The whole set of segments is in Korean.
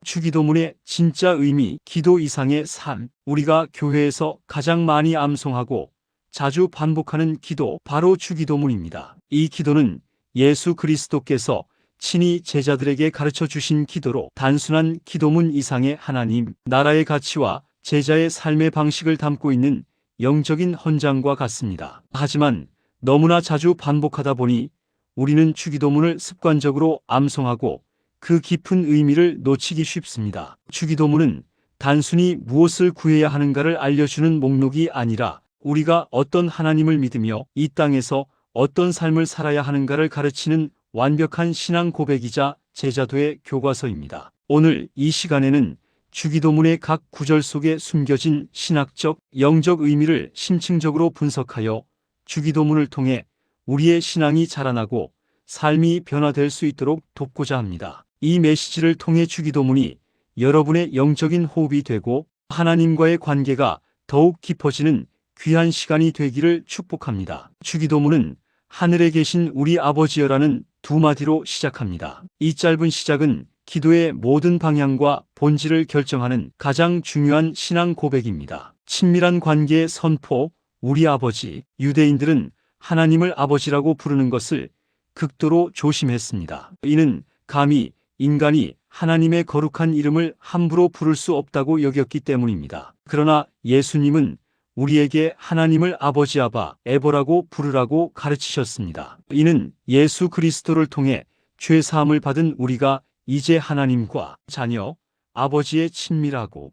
주기도문의 진짜 의미, 기도 이상의 삶. 우리가 교회에서 가장 많이 암송하고 자주 반복하는 기도, 바로 주기도문입니다. 이 기도는 예수 그리스도께서 친히 제자들에게 가르쳐 주신 기도로 단순한 기도문 이상의 하나님, 나라의 가치와 제자의 삶의 방식을 담고 있는 영적인 헌장과 같습니다. 하지만 너무나 자주 반복하다 보니 우리는 주기도문을 습관적으로 암송하고 그 깊은 의미를 놓치기 쉽습니다. 주기도문은 단순히 무엇을 구해야 하는가를 알려주는 목록이 아니라 우리가 어떤 하나님을 믿으며 이 땅에서 어떤 삶을 살아야 하는가를 가르치는 완벽한 신앙 고백이자 제자도의 교과서입니다. 오늘 이 시간에는 주기도문의 각 구절 속에 숨겨진 신학적, 영적 의미를 심층적으로 분석하여 주기도문을 통해 우리의 신앙이 자라나고 삶이 변화될 수 있도록 돕고자 합니다. 이 메시지를 통해 주기도문이 여러분의 영적인 호흡이 되고 하나님과의 관계가 더욱 깊어지는 귀한 시간이 되기를 축복합니다. 주기도문은 하늘에 계신 우리 아버지여라는 두 마디로 시작합니다. 이 짧은 시작은 기도의 모든 방향과 본질을 결정하는 가장 중요한 신앙 고백입니다. 친밀한 관계의 선포, 우리 아버지. 유대인들은 하나님을 아버지라고 부르는 것을 극도로 조심했습니다. 이는 감히 인간이 하나님의 거룩한 이름을 함부로 부를 수 없다고 여겼기 때문입니다. 그러나 예수님은 우리에게 하나님을 아버지 아바, 에버라고 부르라고 가르치셨습니다. 이는 예수 그리스도를 통해 죄 사함을 받은 우리가 이제 하나님과 자녀, 아버지의 친밀하고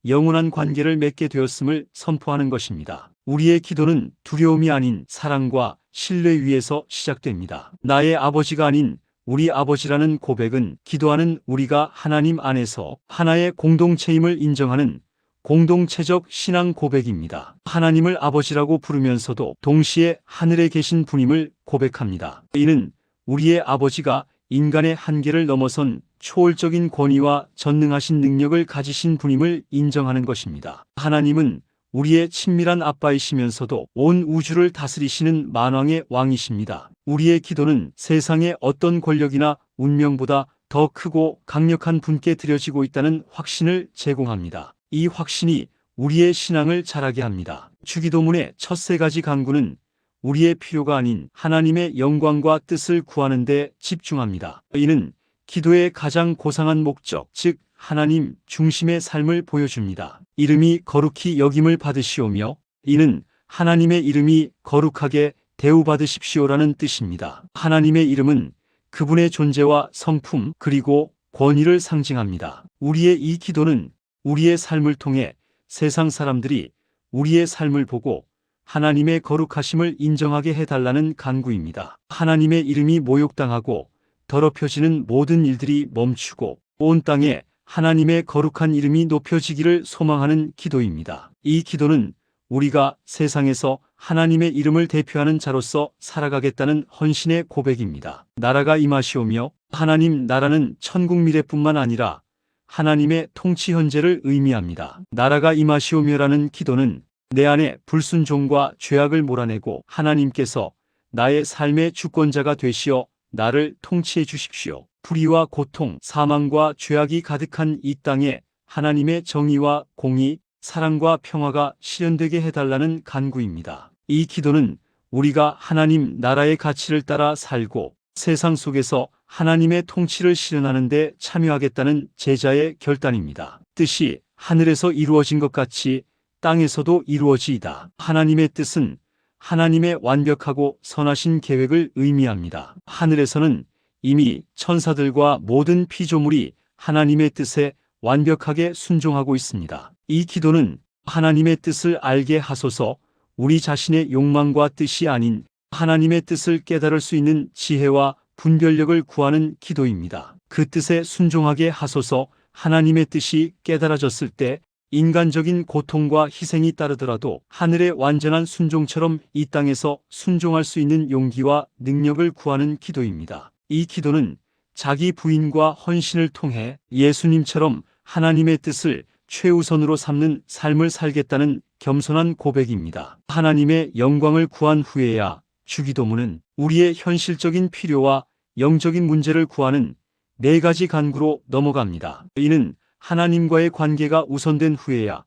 영원한 관계를 맺게 되었음을 선포하는 것입니다. 우리의 기도는 두려움이 아닌 사랑과 신뢰 위에서 시작됩니다. 나의 아버지가 아닌 우리 아버지라는 고백은 기도하는 우리가 하나님 안에서 하나의 공동체임을 인정하는 공동체적 신앙 고백입니다. 하나님을 아버지라고 부르면서도 동시에 하늘에 계신 분임을 고백합니다. 이는 우리의 아버지가 인간의 한계를 넘어선 초월적인 권위와 전능하신 능력을 가지신 분임을 인정하는 것입니다. 하나님은 우리의 친밀한 아빠이시면서도 온 우주를 다스리시는 만왕의 왕이십니다. 우리의 기도는 세상의 어떤 권력이나 운명보다 더 크고 강력한 분께 드려지고 있다는 확신을 제공합니다. 이 확신이 우리의 신앙을 자라게 합니다. 주기도문의 첫 세 가지 간구는 우리의 필요가 아닌 하나님의 영광과 뜻을 구하는 데 집중합니다. 이는 기도의 가장 고상한 목적, 즉 하나님 중심의 삶을 보여줍니다. 이름이 거룩히 여김을 받으시오며, 이는 하나님의 이름이 거룩하게 대우받으십시오라는 뜻입니다. 하나님의 이름은 그분의 존재와 성품 그리고 권위를 상징합니다. 우리의 이 기도는 우리의 삶을 통해 세상 사람들이 우리의 삶을 보고 하나님의 거룩하심을 인정하게 해달라는 간구입니다. 하나님의 이름이 모욕당하고 더럽혀지는 모든 일들이 멈추고 온 땅에 하나님의 거룩한 이름이 높여지기를 소망하는 기도입니다. 이 기도는 우리가 세상에서 하나님의 이름을 대표하는 자로서 살아가겠다는 헌신의 고백입니다. 나라가 임하시오며, 하나님 나라는 천국 미래뿐만 아니라 하나님의 통치 현재를 의미합니다. 나라가 임하시오며라는 기도는 내 안에 불순종과 죄악을 몰아내고 하나님께서 나의 삶의 주권자가 되시어 나를 통치해 주십시오. 불의와 고통, 사망과 죄악이 가득한 이 땅에 하나님의 정의와 공의, 사랑과 평화가 실현되게 해달라는 간구입니다. 이 기도는 우리가 하나님 나라의 가치를 따라 살고 세상 속에서 하나님의 통치를 실현하는 데 참여하겠다는 제자의 결단입니다. 뜻이 하늘에서 이루어진 것 같이 땅에서도 이루어지이다. 하나님의 뜻은 하나님의 완벽하고 선하신 계획을 의미합니다. 하늘에서는 이미 천사들과 모든 피조물이 하나님의 뜻에 완벽하게 순종하고 있습니다. 이 기도는 하나님의 뜻을 알게 하소서, 우리 자신의 욕망과 뜻이 아닌 하나님의 뜻을 깨달을 수 있는 지혜와 분별력을 구하는 기도입니다. 그 뜻에 순종하게 하소서. 하나님의 뜻이 깨달아졌을 때 인간적인 고통과 희생이 따르더라도 하늘의 완전한 순종처럼 이 땅에서 순종할 수 있는 용기와 능력을 구하는 기도입니다. 이 기도는 자기 부인과 헌신을 통해 예수님처럼 하나님의 뜻을 최우선으로 삼는 삶을 살겠다는 겸손한 고백입니다. 하나님의 영광을 구한 후에야 주기도문은 우리의 현실적인 필요와 영적인 문제를 구하는 4가지 간구로 넘어갑니다. 이는 하나님과의 관계가 우선된 후에야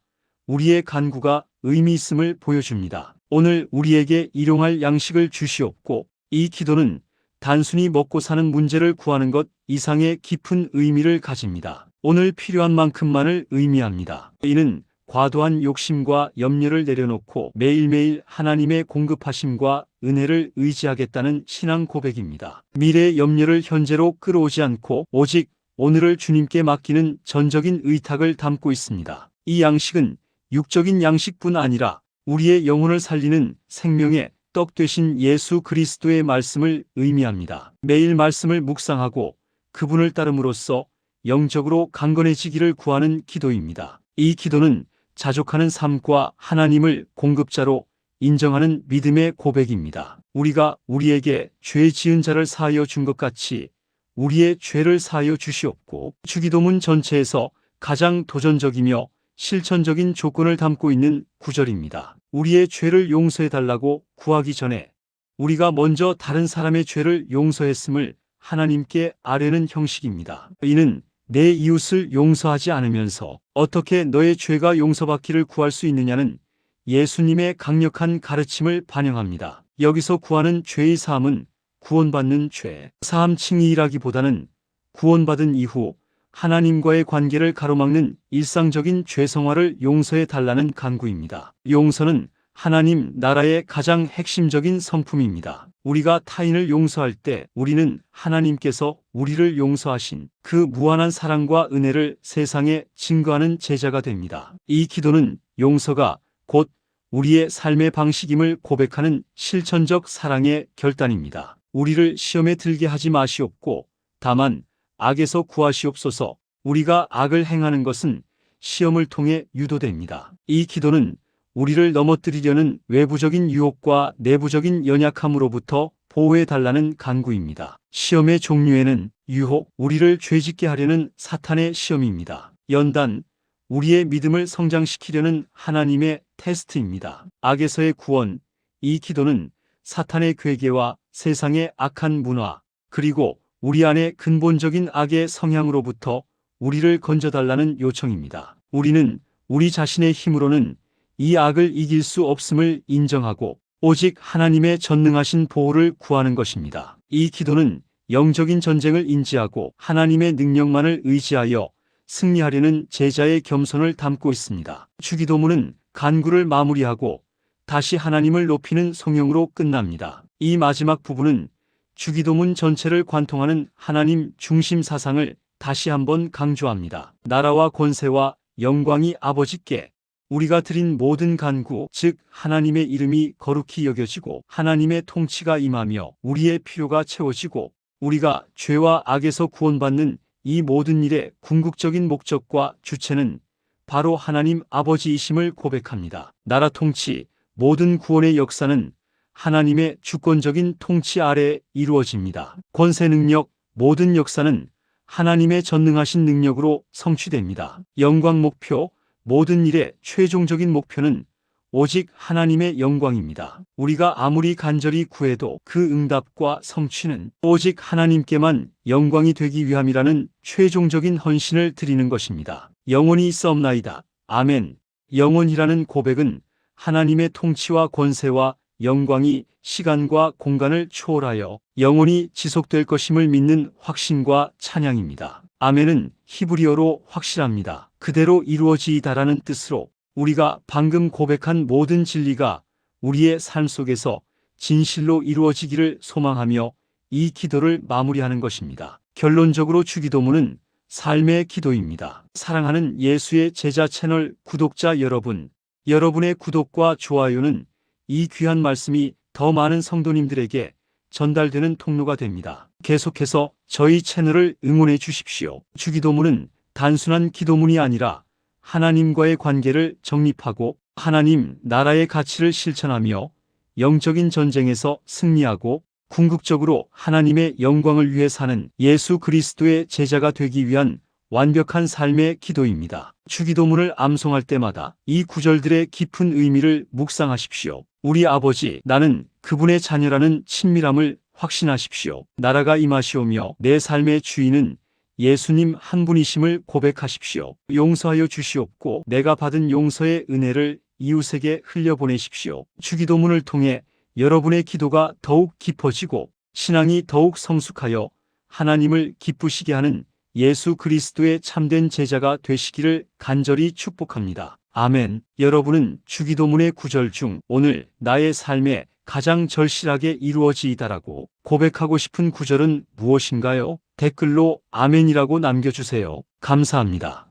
우리의 간구가 의미 있음을 보여줍니다. 오늘 우리에게 일용할 양식을 주시옵고, 이 기도는 단순히 먹고 사는 문제를 구하는 것 이상의 깊은 의미를 가집니다. 오늘 필요한 만큼만을 의미합니다. 이는 과도한 욕심과 염려를 내려놓고 매일매일 하나님의 공급하심과 은혜를 의지하겠다는 신앙 고백입니다. 미래의 염려를 현재로 끌어오지 않고 오직 오늘을 주님께 맡기는 전적인 의탁을 담고 있습니다. 이 양식은 육적인 양식뿐 아니라 우리의 영혼을 살리는 생명의 떡 되신 예수 그리스도의 말씀을 의미합니다. 매일 말씀을 묵상하고 그분을 따름으로써 영적으로 강건해지기를 구하는 기도입니다. 이 기도는 자족하는 삶과 하나님을 공급자로 인정하는 믿음의 고백입니다. 우리가 우리에게 죄 지은 자를 사하여 준 것 같이 우리의 죄를 사하여 주시옵고, 주기도문 전체에서 가장 도전적이며 실천적인 조건을 담고 있는 구절입니다. 우리의 죄를 용서해달라고 구하기 전에 우리가 먼저 다른 사람의 죄를 용서했음을 하나님께 아뢰는 형식입니다. 이는 내 이웃을 용서하지 않으면서 어떻게 너의 죄가 용서받기를 구할 수 있느냐는 예수님의 강력한 가르침을 반영합니다. 여기서 구하는 죄의 사함은 구원받는 죄, 사함 칭의라기보다는 구원받은 이후 하나님과의 관계를 가로막는 일상적인 죄성화를 용서해 달라는 간구입니다. 용서는 하나님 나라의 가장 핵심적인 성품입니다. 우리가 타인을 용서할 때 우리는 하나님께서 우리를 용서하신 그 무한한 사랑과 은혜를 세상에 증거하는 제자가 됩니다. 이 기도는 용서가 곧 우리의 삶의 방식임을 고백하는 실천적 사랑의 결단입니다. 우리를 시험에 들게 하지 마시옵고 다만 악에서 구하시옵소서. 우리가 악을 행하는 것은 시험을 통해 유도됩니다. 이 기도는 우리를 넘어뜨리려는 외부적인 유혹과 내부적인 연약함으로부터 보호해달라는 간구입니다. 시험의 종류에는 유혹, 우리를 죄짓게 하려는 사탄의 시험입니다. 연단, 우리의 믿음을 성장시키려는 하나님의 테스트입니다. 악에서의 구원, 이 기도는 사탄의 괴계와 세상의 악한 문화, 그리고 우리 안의 근본적인 악의 성향으로부터 우리를 건져달라는 요청입니다. 우리는 우리 자신의 힘으로는 이 악을 이길 수 없음을 인정하고 오직 하나님의 전능하신 보호를 구하는 것입니다. 이 기도는 영적인 전쟁을 인지하고 하나님의 능력만을 의지하여 승리하려는 제자의 겸손을 담고 있습니다. 주기도문은 간구를 마무리하고 다시 하나님을 높이는 성령으로 끝납니다. 이 마지막 부분은 주기도문 전체를 관통하는 하나님 중심 사상을 다시 한번 강조합니다. 나라와 권세와 영광이 아버지께, 우리가 드린 모든 간구, 즉 하나님의 이름이 거룩히 여겨지고 하나님의 통치가 임하며 우리의 필요가 채워지고 우리가 죄와 악에서 구원받는 이 모든 일의 궁극적인 목적과 주체는 바로 하나님 아버지이심을 고백합니다. 나라 통치, 모든 구원의 역사는 하나님의 주권적인 통치 아래에 이루어집니다. 권세 능력, 모든 역사는 하나님의 전능하신 능력으로 성취됩니다. 영광 목표, 모든 일의 최종적인 목표는 오직 하나님의 영광입니다. 우리가 아무리 간절히 구해도 그 응답과 성취는 오직 하나님께만 영광이 되기 위함이라는 최종적인 헌신을 드리는 것입니다. 영원히 있사옵나이다. 아멘. 영원이라는 고백은 하나님의 통치와 권세와 영광이 시간과 공간을 초월하여 영원히 지속될 것임을 믿는 확신과 찬양입니다. 아멘은 히브리어로 확실합니다. 그대로 이루어지이다라는 뜻으로 우리가 방금 고백한 모든 진리가 우리의 삶 속에서 진실로 이루어지기를 소망하며 이 기도를 마무리하는 것입니다. 결론적으로 주기도문은 삶의 기도입니다. 사랑하는 예수의 제자 채널 구독자 여러분, 여러분의 구독과 좋아요는 이 귀한 말씀이 더 많은 성도님들에게 전달되는 통로가 됩니다. 계속해서 저희 채널을 응원해 주십시오. 주기도문은 단순한 기도문이 아니라 하나님과의 관계를 정립하고 하나님 나라의 가치를 실천하며 영적인 전쟁에서 승리하고 궁극적으로 하나님의 영광을 위해 사는 예수 그리스도의 제자가 되기 위한 완벽한 삶의 기도입니다. 주기도문을 암송할 때마다 이 구절들의 깊은 의미를 묵상하십시오. 우리 아버지, 나는 그분의 자녀라는 친밀함을 확신하십시오. 나라가 임하시오며 내 삶의 주인은 예수님 한 분이심을 고백하십시오. 용서하여 주시옵고 내가 받은 용서의 은혜를 이웃에게 흘려보내십시오. 주기도문을 통해 여러분의 기도가 더욱 깊어지고 신앙이 더욱 성숙하여 하나님을 기쁘시게 하는 예수 그리스도의 참된 제자가 되시기를 간절히 축복합니다. 아멘. 여러분은 주기도문의 구절 중 오늘 나의 삶에 가장 절실하게 이루어지이다라고 고백하고 싶은 구절은 무엇인가요? 댓글로 아멘이라고 남겨주세요. 감사합니다.